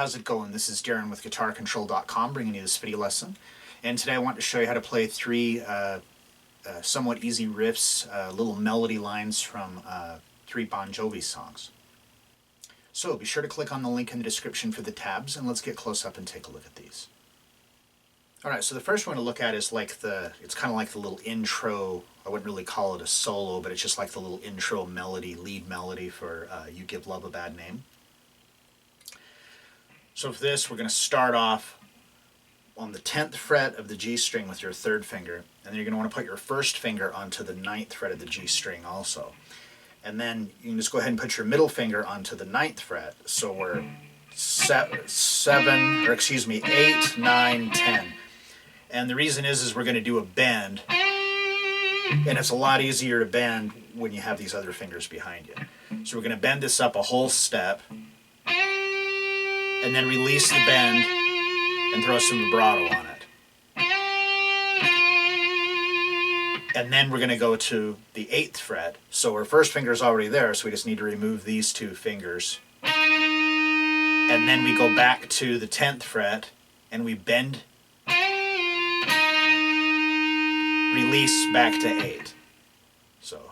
how's it going? This is Darrin with GuitarControl.com bringing you this video lesson. And today I want to show you how to play three somewhat easy riffs, little melody lines from three Bon Jovi songs. So be sure to click on the link in the description for the tabs, and let's get close up and take a look at these. Alright, so the first one to look at is it's kind of like the little intro. I wouldn't really call it a solo, but it's just like the little intro melody, lead melody for You Give Love a Bad Name. So for this, we're going to start off on the 10th fret of the G string with your third finger, and then you're going to want to put your first finger onto the 9th fret of the G string also. And then you can just go ahead and put your middle finger onto the 9th fret, so we're 8, 9, 10. And the reason is we're going to do a bend, and it's a lot easier to bend when you have these other fingers behind you. So we're going to bend this up a whole step, and then release the bend and throw some vibrato on it. And then we're going to go to the 8th fret. So our first finger is already there, so we just need to remove these two fingers. And then we go back to the 10th fret and we bend, release back to 8. So.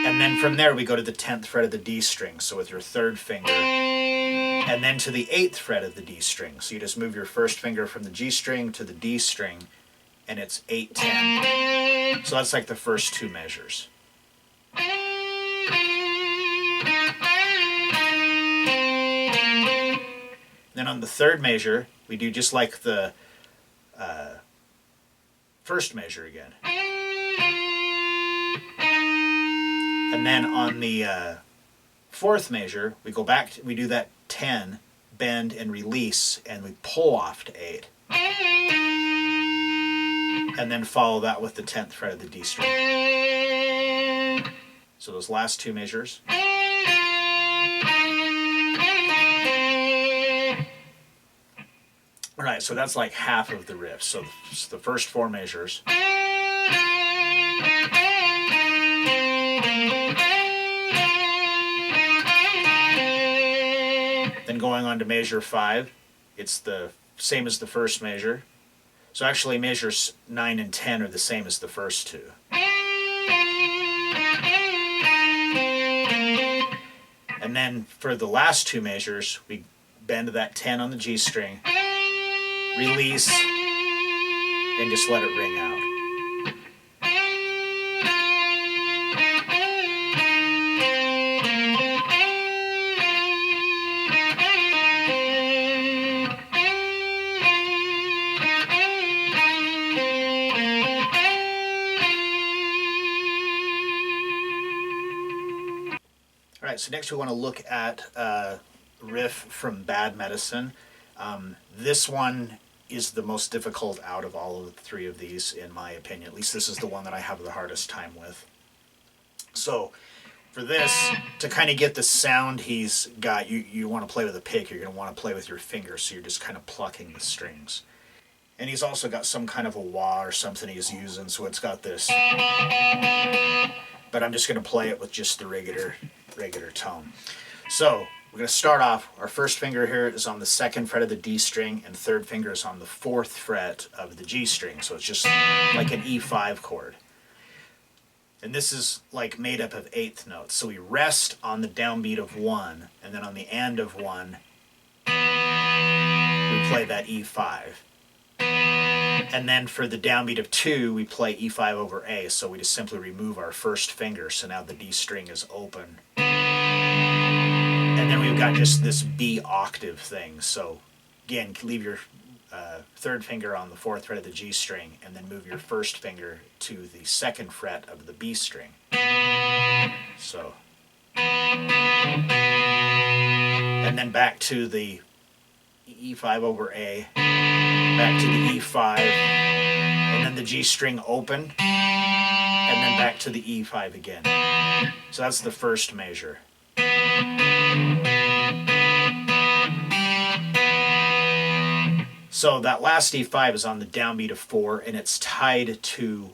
And then from there we go to the 10th fret of the D string, so with your third finger, and then to the 8th fret of the D string. So you just move your first finger from the G string to the D string, and it's 8, 10. So that's like the first two measures. Then on the third measure, we do just like the first measure again. And then on the fourth measure, we go back, we do that 10, bend and release, and we pull off to 8. And then follow that with the 10th fret of the D string. So those last two measures. Alright, so that's like half of the riff. So the first four measures. Then going on to measure 5, it's the same as the first measure. So actually measures 9 and 10 are the same as the first two. And then for the last two measures, we bend that 10 on the G string, release, and just let it ring out. Alright, so next we want to look at Riff from Bad Medicine. This one is the most difficult out of all of the three of these, in my opinion. At least this is the one that I have the hardest time with. So for this, to kind of get the sound he's got, you want to play with a pick. You're going to want to play with your fingers, so you're just kind of plucking the strings. And he's also got some kind of a wah or something he's using, so it's got this. But I'm just going to play it with just the regular tone. So we're going to start off, our first finger here is on the 2nd fret of the D string, and third finger is on the 4th fret of the G string, so it's just like an E5 chord. And this is like made up of 8th notes, so we rest on the downbeat of 1, and then on the and of 1, we play that E5. And then for the downbeat of 2, we play E5 over A, so we just simply remove our first finger, so now the D string is open. And then we've got just this B octave thing, so again, leave your third finger on the 4th fret of the G string, and then move your first finger to the 2nd fret of the B string. So. And then back to the E5 over A, back to the E5, and then the G string open, and then back to the E5 again. So that's the first measure. So that last E5 is on the downbeat of 4, and it's tied to,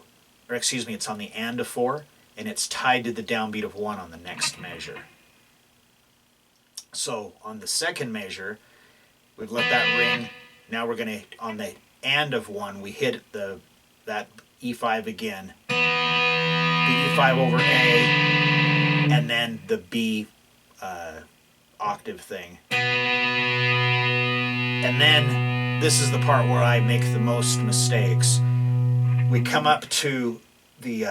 or excuse me, it's on the and of 4, and it's tied to the downbeat of 1 on the next measure. So on the second measure, we've let that ring. Now we're going to, on the and of 1, we hit that E5 again. The E5 over A, and then the B octave thing. And then this is the part where I make the most mistakes. We come up to the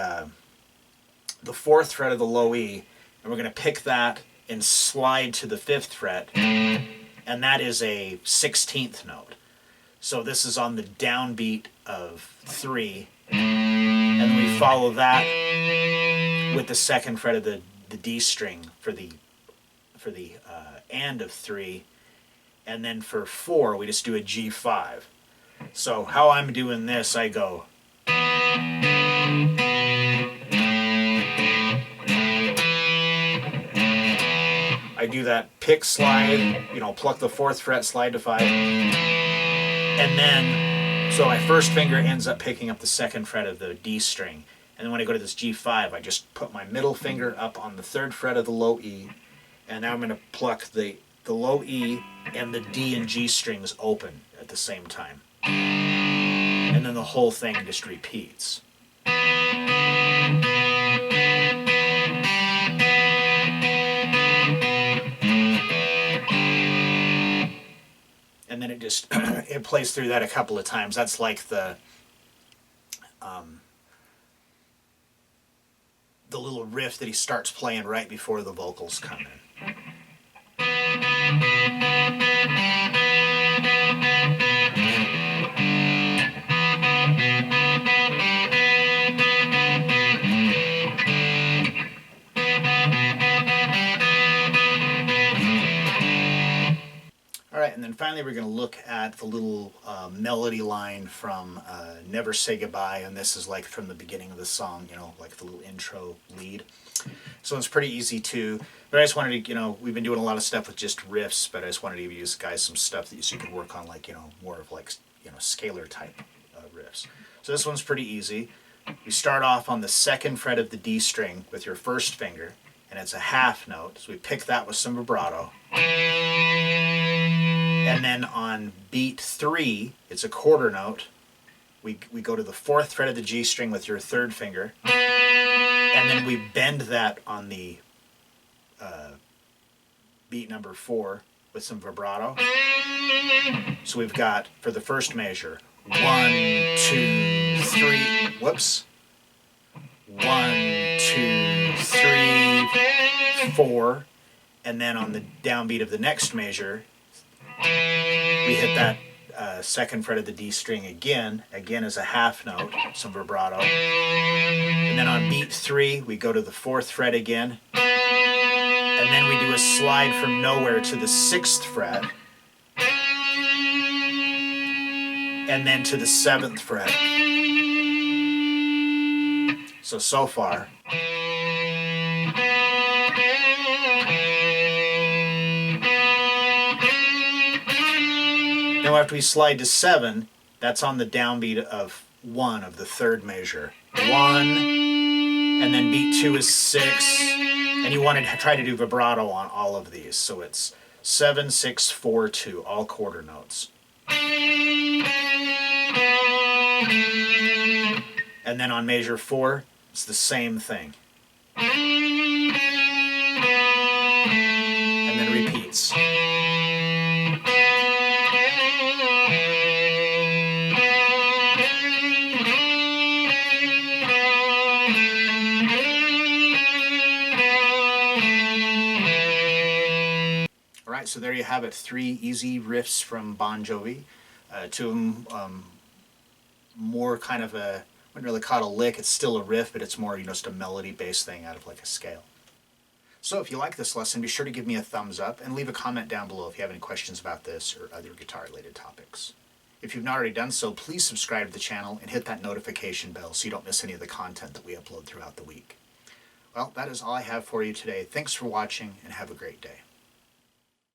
4th fret of the low E, and we're going to pick that and slide to the 5th fret, and that is a 16th note. So this is on the downbeat of 3, and then we follow that with the 2nd fret of the D string for the and of 3, and then for 4 we just do a G5. So how I'm doing this, I go. I do that pick slide, pluck the 4th fret, slide to 5, and then, so my first finger ends up picking up the 2nd fret of the D string, and then when I go to this G5, I just put my middle finger up on the 3rd fret of the low E, and now I'm going to pluck the low E and the D and G strings open at the same time, and then the whole thing just repeats. And then it just it plays through that a couple of times. That's like the little riff that he starts playing right before the vocals come in. Alright, and then finally we're going to look at the little melody line from Never Say Goodbye, and this is like from the beginning of the song, like the little intro lead. So it's pretty easy too, but I just wanted to, we've been doing a lot of stuff with just riffs, but I just wanted to give you guys some stuff that you could work on, like, more of like, scalar type riffs. So this one's pretty easy. You start off on the 2nd fret of the D string with your first finger, and it's a half note, so we pick that with some vibrato. And then on beat 3, it's a quarter note. We go to the 4th fret of the G string with your 3rd finger, and then we bend that on the beat number 4 with some vibrato. So we've got, for the first measure, 1, 2, 3, whoops. 1, 2, 3, 4, and then on the downbeat of the next measure, we hit that 2nd fret of the D string again as a half note, some vibrato. And then on beat 3, we go to the 4th fret again, and then we do a slide from nowhere to the 6th fret, and then to the 7th fret. So far. Now after we slide to 7, that's on the downbeat of 1 of the 3rd measure. 1, and then beat 2 is 6, and you want to try to do vibrato on all of these. So it's 7, 6, 4, 2, all quarter notes. And then on measure 4, it's the same thing. And then repeats. Alright, so there you have it. 3 easy riffs from Bon Jovi. 2 of them more kind of a, I wouldn't really call it a lick, it's still a riff, but it's more just a melody-based thing out of like a scale. So if you like this lesson, be sure to give me a thumbs up and leave a comment down below if you have any questions about this or other guitar-related topics. If you've not already done so, please subscribe to the channel and hit that notification bell so you don't miss any of the content that we upload throughout the week. Well, that is all I have for you today. Thanks for watching and have a great day.